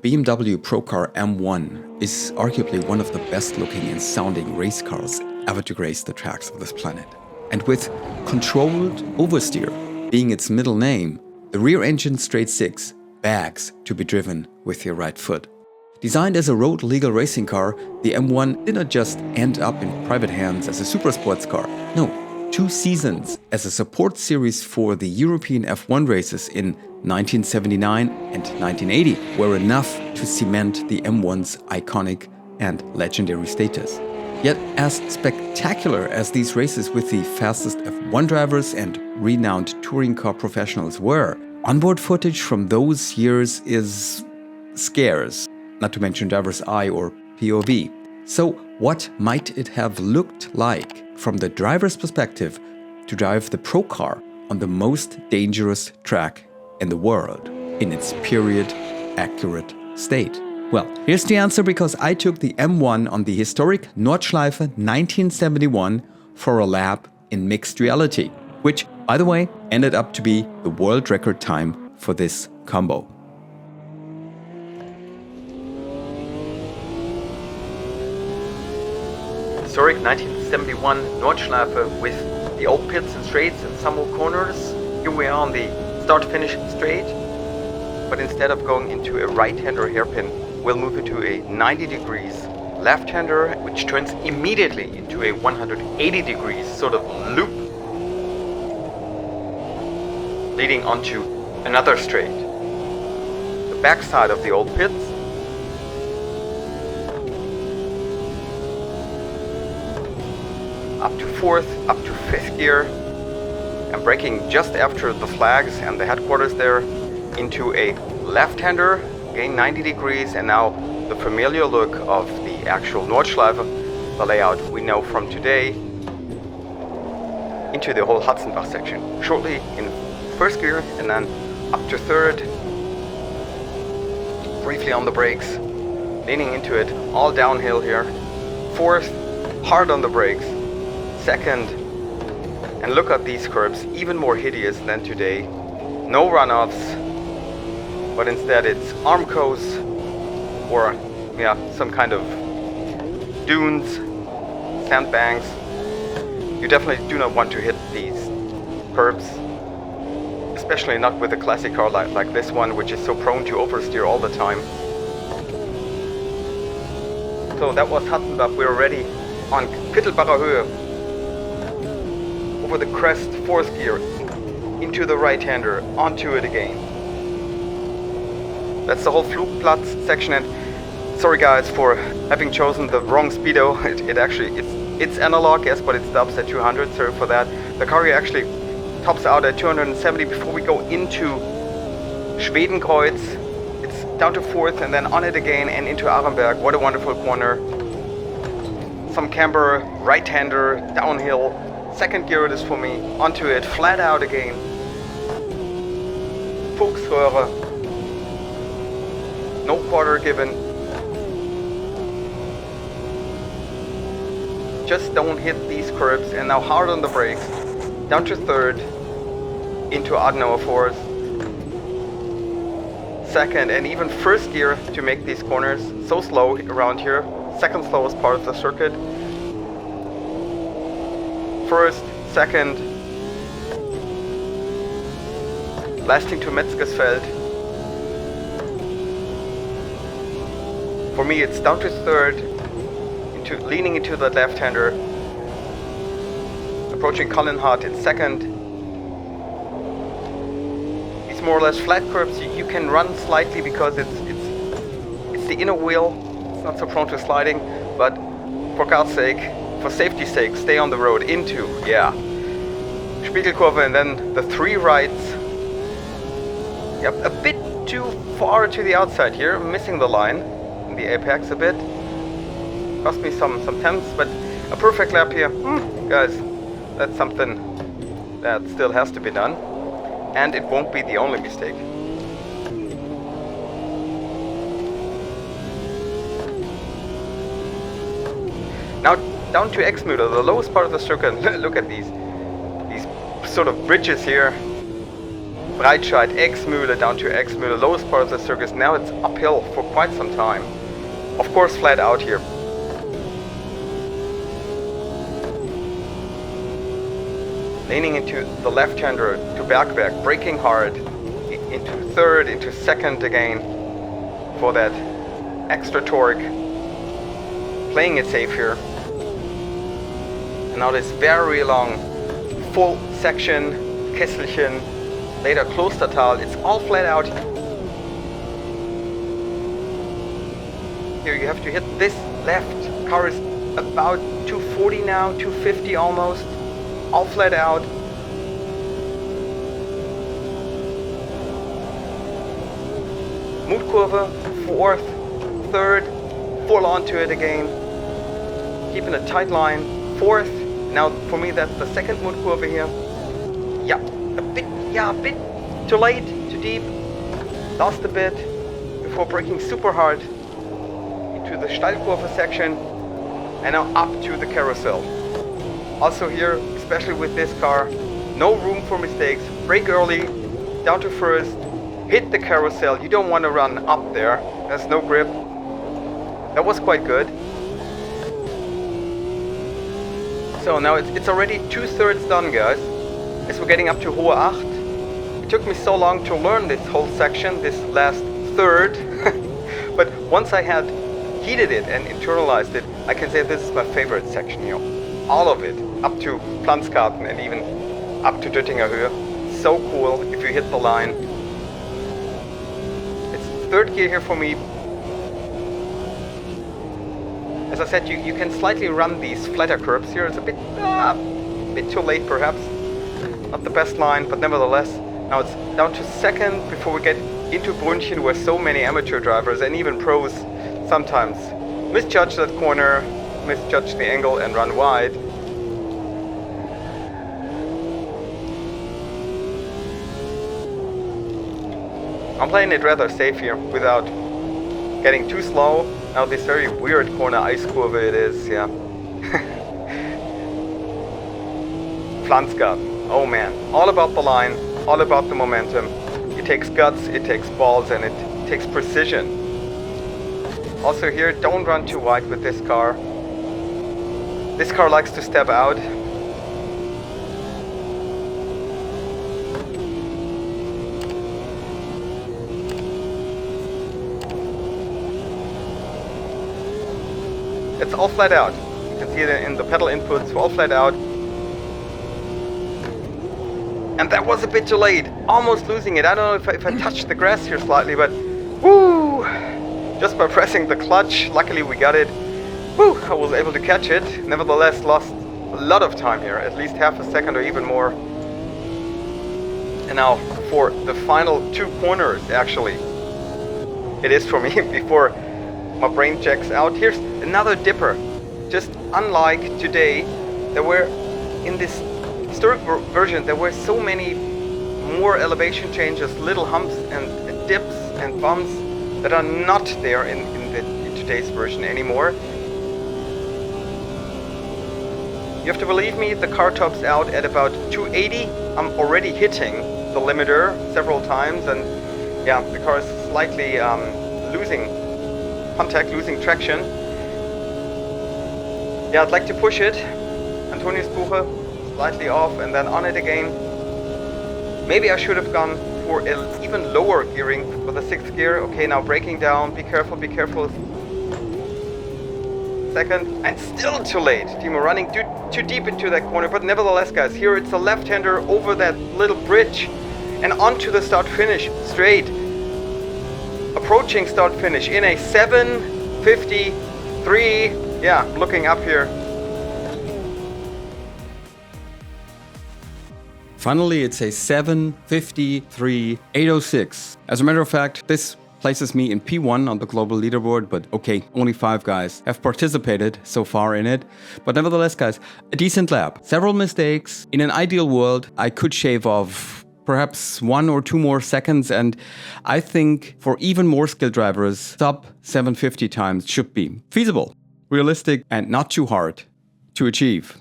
The BMW Procar M1 is arguably one of the best looking and sounding race cars ever to grace the tracks of this planet. And with controlled oversteer being its middle name, the rear-engine straight six begs to be driven with your right foot. Designed as a road-legal racing car, the M1 did not just end up in private hands as a super sports car. No, 2 seasons as a support series for the European F1 races in 1979 and 1980 were enough to cement the M1's iconic and legendary status. Yet, as spectacular as these races with the fastest F1 drivers and renowned touring car professionals were, onboard footage from those years is scarce, not to mention driver's eye or POV. So what might it have looked like from the driver's perspective to drive the Pro car on the most dangerous track in the world in its period accurate state? Well, here's the answer, because I took the M1 on the historic Nordschleife 1971 for a lap in mixed reality, which, by the way, ended up to be the world record time for this combo. Historic 1971 Nordschleife with the old pits and straights and some more corners. Here we are on the start-finish straight, but instead of going into a right-hander hairpin, we'll move into a 90 degrees left-hander, which turns immediately into a 180 degrees sort of loop, leading onto another straight. The backside of the old pits, up to 4th, up to 5th gear, and braking just after the flags and the headquarters there into a left-hander, again 90 degrees, and now the familiar look of the actual Nordschleife, the layout we know from today, into the whole Hudson-Bach section. Shortly in 1st gear and then up to 3rd, briefly on the brakes, leaning into it, all downhill here. 4th, hard on the brakes. 2nd, and look at these curbs, even more hideous than today. No runoffs, but instead it's armcos or some kind of dunes, sandbanks. You definitely do not want to hit these curbs, especially not with a classic car like this one, which is so prone to oversteer all the time. So that was Hudson-Bach. We're already on Kittelbacher Höhe. Over the crest, 4th gear, into the right-hander, onto it again. That's the whole Flugplatz section, and sorry guys for having chosen the wrong speedo. It's analog, yes, but it stops at 200, sorry for that. The car here actually tops out at 270 before we go into Schwedenkreuz. It's down to 4th and then on it again and into Arenberg. What a wonderful corner. Some camber, right-hander, downhill. 2nd gear it is for me, onto it, flat out again. Fuchsröhre. No quarter given. Just don't hit these curbs, and now hard on the brakes. Down to 3rd, into Adenauer 4th. 2nd and even 1st gear to make these corners. So slow around here. 2nd slowest part of the circuit. 1st, 2nd, lasting to Metzgersfeld. For me it's down to 3rd, leaning into the left-hander, approaching Collinhart in 2nd. These more or less flat curbs, you can run slightly because it's the inner wheel, it's not so prone to sliding, but for God's sake, for safety's sake, stay on the road into, Spiegelkurve, and then the 3 rights. Yep, a bit too far to the outside here, missing the line in the apex a bit. Cost me some tenths, but a perfect lap here. Guys, that's something that still has to be done, and it won't be the only mistake. Now down to Exmüller, the lowest part of the circuit. Look at these sort of bridges here. Breitscheid, X-Mühle down to X-Mühle, lowest part of the circus. Now it's uphill for quite some time. Of course, flat out here. Leaning into the left-hander to back, braking hard into third, into second again for that extra torque. Playing it safe here. And now this very long full section, Kesselchen, later Klostertal, it's all flat out. Here you have to hit this left. Car is about 240 now, 250 almost. All flat out. Mutkurve, fourth, third, full onto it again. Keeping a tight line, fourth. Now for me that's the second Mutkurve here. Yeah, a bit too late, too deep. Lost a bit before braking super hard into the Steilkurve section. And now up to the carousel. Also here, especially with this car, no room for mistakes. Brake early, down to first, hit the carousel. You don't want to run up there. There's no grip. That was quite good. So now it's already 2/3 done, guys. As we're getting up to Hohe Acht. It took me so long to learn this whole section, this last third. But once I had heated it and internalized it, I can say this is my favorite section here. All of it, up to Pflanzgarten and even up to Döttinger Höhe. So cool if you hit the line. It's third gear here for me. As I said, you can slightly run these flatter curves here. It's a bit too late perhaps. Not the best line, but nevertheless. Now it's down to second before we get into Brünnchen, where so many amateur drivers and even pros sometimes misjudge that corner, misjudge the angle and run wide. I'm playing it rather safe here without getting too slow. Now this very weird corner ice curve it is, yeah. Pflanzgarten, oh man, all about the line, all about the momentum. It takes guts, it takes balls, and it takes precision. Also here, don't run too wide with this car. This car likes to step out. It's all flat out. You can see it in the pedal inputs, all flat out. And that was a bit too late. Almost losing it. I don't know if I touched the grass here slightly, but woo! Just by pressing the clutch, luckily we got it. Woo! I was able to catch it. Nevertheless, lost a lot of time here, at least half a second or even more. And now for the final two corners, actually. It is for me before my brain checks out. Here's another dipper. Just unlike today, there were in this historic version, there were so many more elevation changes, little humps and dips and bumps that are not there in today's version anymore. You have to believe me, the car tops out at about 280. I'm already hitting the limiter several times, and yeah, the car is slightly losing contact, losing traction. Yeah, I'd like to push it. Antonius Buche slightly off and then on it again. Maybe I should have gone for an even lower gearing for the sixth gear. Okay, now braking down. Be careful, be careful. Second, and still too late. Timo running too deep into that corner. But nevertheless, guys, here it's a left-hander over that little bridge and onto the start-finish straight. Approaching start-finish in a 7:53. Yeah, looking up here. Finally, it's a 7:53.806. As a matter of fact, this places me in P1 on the global leaderboard, but okay, only 5 guys have participated so far in it. But nevertheless, guys, a decent lap. Several mistakes. In an ideal world, I could shave off perhaps 1 or 2 more seconds, and I think for even more skilled drivers, sub 750 times should be feasible, realistic, and not too hard to achieve.